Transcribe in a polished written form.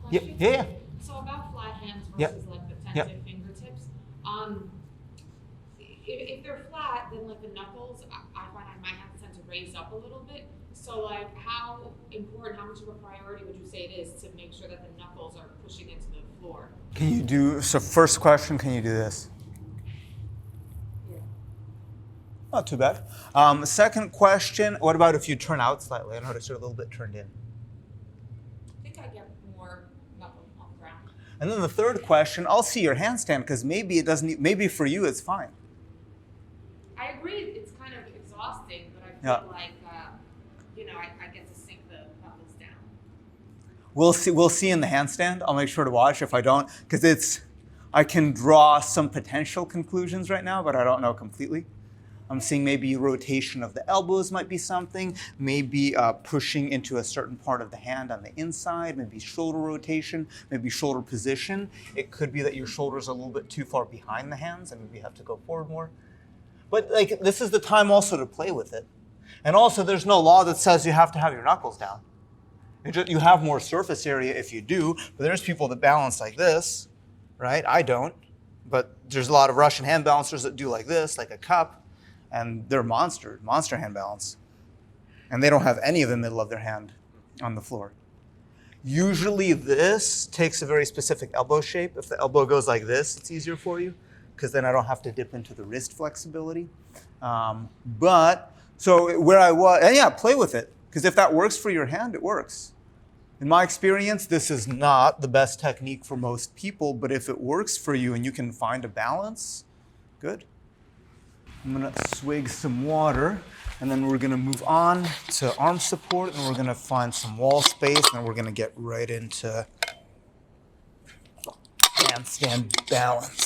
question? Yeah. So about flat hands Yeah. versus like the Yeah. tented fingertips, if they're flat, then like the knuckles, I find I might have to tend to raise up a little bit. So like how important, how much of a priority would you say it is to make sure that the knuckles are pushing into the floor? Can you do, so first question, can you do this? Yeah. Not too bad. Second question, what about if you turn out slightly? I notice you're a little bit turned in. I think I get more knuckle on the ground. And then the third question, I'll see your handstand because maybe it doesn't, maybe for you it's fine. I agree, it's kind of exhausting, but I feel like, I get to sink the knuckles down. We'll see in the handstand. I'll make sure to watch if I don't, because I can draw some potential conclusions right now, but I don't know completely. I'm seeing maybe rotation of the elbows might be something, maybe pushing into a certain part of the hand on the inside, maybe shoulder rotation, maybe shoulder position. It could be that your shoulders are a little bit too far behind the hands and maybe you have to go forward more. But like this is the time also to play with it. And also there's no law that says you have to have your knuckles down. You have more surface area if you do, but there's people that balance like this, right? I don't, but there's a lot of Russian hand balancers that do like this, like a cup. And they're monster hand balance. And they don't have any of the middle of their hand on the floor. Usually this takes a very specific elbow shape. If the elbow goes like this, it's easier for you, because then I don't have to dip into the wrist flexibility. So where I was, and yeah, play with it, because if that works for your hand, it works. In my experience, this is not the best technique for most people, but if it works for you and you can find a balance, good. I'm gonna swig some water, and then we're gonna move on to arm support, and we're gonna find some wall space, and then we're gonna get right into handstand balance.